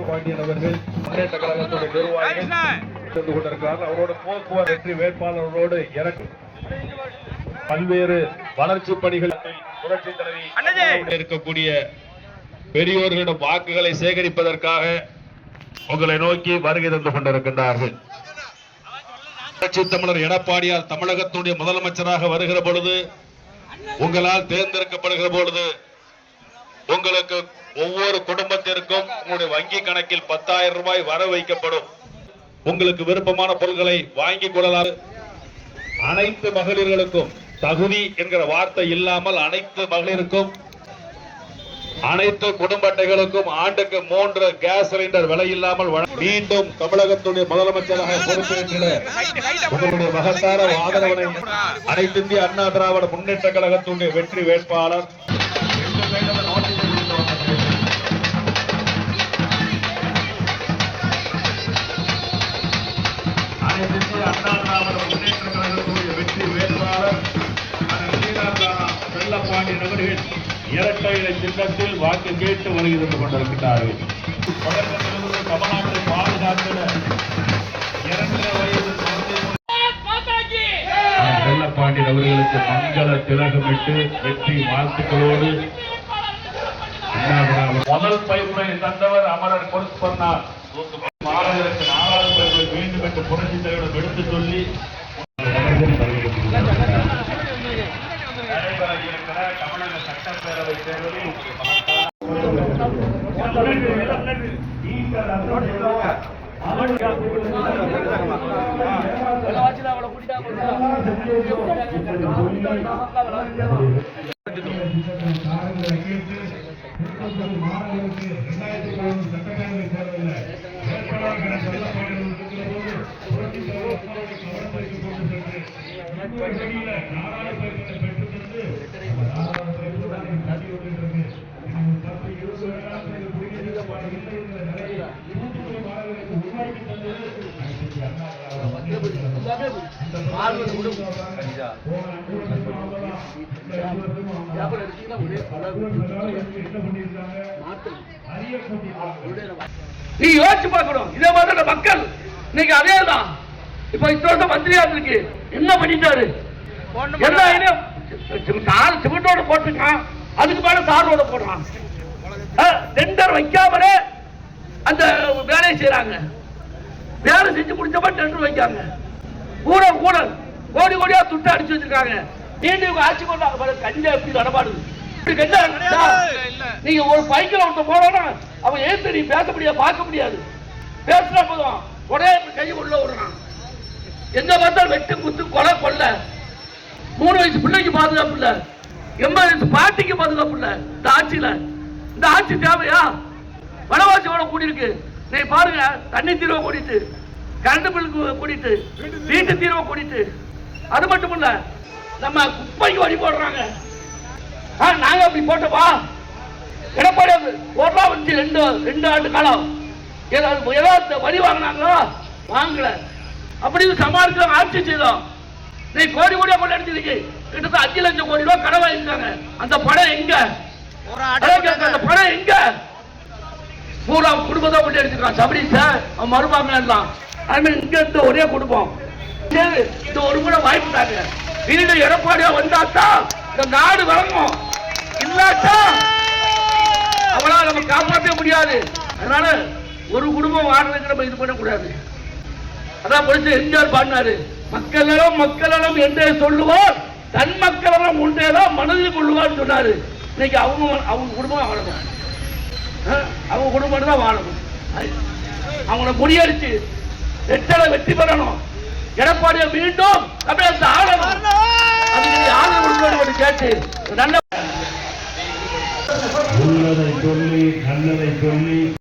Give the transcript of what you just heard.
பாண்டியன் அவர்கள் முன்னேற்ற கழகத்துடைய நிர்வாகிகள் கொண்டிருக்கிறார். அவரோட போக்குவரத்து வெற்றி வேட்பாளரோடு பல்வேறு வளர்ச்சி பணிகள் புரட்சி தலைவி இருக்கக்கூடிய பெரியோர்களிடம் வாக்குகளை சேகரிப்பதற்காக உங்களை நோக்கி வருகை தந்து கொண்டிருக்கின்றார்கள். புரட்சி தமிழர் எடப்பாடியார் தமிழகத்துடைய முதலமைச்சராக வருகிற பொழுது, உங்களால் தேர்ந்தெடுக்கப்படுகிற பொழுது, உங்களுக்கு ஒவ்வொரு குடும்பத்திற்கும் உங்களுடைய வங்கி கணக்கில் 10,000 ரூபாய் வர வைக்கப்படும். உங்களுக்கு விருப்பமான பொருட்களை வாங்கிக் கொள்ளலாம். அனைத்து மகளிர்களுக்கும் தகுதி என்கிற வார்த்தை இல்லாமல் அனைத்து மகளிருக்கும், அனைத்து குடும்ப அட்டைகளுக்கும் ஆண்டுக்கு 3 கேஸ் சிலிண்டர் விலை இல்லாமல் மீண்டும் தமிழகத்துடைய முதலமைச்சராக பொறுப்பேற்ற உங்களுடைய மகத்தார ஆதரவனை அனைத்து இந்திய அண்ணா திராவிட முன்னேற்ற கழகத்துடைய வெற்றி வேட்பாளர் அண்ணா திராவிட முன்னேற்ற கழகத்துடைய வெற்றி வேட்பாளர் செல்லப்பாண்டியன் அவர்கள் இரட்டை இலை சின்னத்தில் வாக்கு கேட்டு வருகை தந்து கொண்டிருக்கிறார்கள். தமிழ்நாட்டை பாதுகாக்கிற 2 வயது செல்லப்பாண்டியன் அவர்களுக்கு மங்கள திலகமிட்டு வெற்றி வாழ்த்துக்களோடு முதல் பயிர்முறை தந்தவர் அமரர் பொறுப்பன்னார். மாணவர்களுக்கு 4வது பயிர்முறை வேண்டும் என்று புரட்சி தலைவரிடம் எடுத்து சொல்லி நடைபெற இருக்கிற தமிழக சட்டப்பேரவை தேர்தலில் நீ யோசிச்சு பார்க்கணும். இதே மாதிரி மக்கள் இன்னைக்கு அதேதான். இப்ப இந்த மந்திரியா இருக்கு, என்ன பண்ணிட்டாரு? சிமெண்டோட போட்டுருக்கான், அதுக்கு மேல தாரோட போடுறான். டெண்டர் வைக்காமலே அந்த வேலையை செய்யறாங்க. வேலை செஞ்சு முடிச்சப்ப டெண்டர் வைக்காங்க. ஊழல் ஊழல் கோடி கோடியா துட்டு அடிச்சு வச்சிருக்காங்க. நீங்க ஆட்சி கொண்டாங்க கஞ்சா எப்படி நடமாடுது? நீங்க ஒரு பைக்கில் ஒருத்த போறோம்னா அவன் ஏத்து நீ பேச முடியாது, பார்க்க முடியாது. பேசுற போதும் உடனே கை உள்ள விடுறான். எங்க பார்த்தாலும் வெட்டு குத்து கொலை கொள்ள. 3 வயசு பிள்ளைக்கு பாதுகாப்பு இல்ல, 80 வயசு பாட்டிக்கு பாதுகாப்பு இல்ல. இந்த ஆட்சியில இந்த ஆட்சி தேவையா? வனவாசி எவ்வளவு கூடியிருக்கு நீ பாருங்க. தண்ணி தீர்வை கூட்டிட்டு, கரண்ட் பில் கூட்டிட்டு, வீட்டு தீர்வை கூட்டிட்டு, அது மட்டும் இல்ல நம்ம குப்பைக்கு வரி போடுறாங்க. நாங்க அப்படி போட்டோமா? எடப்பாடி போட்டா வந்து 2 ஆண்டு காலம் ஏதாவது வரி வாங்கினாங்களோ? வாங்கல. அப்படி சமாளிக்க ஆட்சி செய்தோம். நீ கோடி கோடியா கொண்டு அடிச்சிருக்கு. கிட்டத்தட்ட 5 லட்சம் கோடி ரூபாய் கடன் வாங்கிருக்காங்க. அந்த படம் எங்க? அந்த படம் எங்க? பூரா குடும்பத்தை கொண்டு அடிச்சிருக்கான். சபரிச மருமகன் எல்லாம் அதுமாதிரி இங்க இருந்து ஒரே குடும்பம். இந்த ஒரு முறை வாய்ப்புட்டாங்க. வீடு எடப்பாடியா வந்தாத்தா இந்த நாடு வழங்கும், இல்லாட்டா அவளா நம்ம காப்பாற்ற முடியாது. அதனால ஒரு குடும்பம் வாழ்றதுக்கு நம்ம இது பண்ணக்கூடாது. அதான் பொறுத்து எம்ஜிஆர் பாடினாரு, மக்கள் நலம் மக்கள் நலம் என்றே சொல்லுவார், தன் மக்கள் நலம் ஒன்றேதான் மனதில் கொள்ளுவார் சொன்னாரு. இன்னைக்கு அவங்க குடும்பம் வாழணும், அவங்க குடும்பம் தான் வாழணும். அவங்கள முறியடிச்சு வெற்றி பெறணும். எடப்பாடியை மீண்டும் தமிழகத்தை ஆளணும். அதுக்கு ஆதரவு கேட்டு நல்ல நல்லதை சொல்லி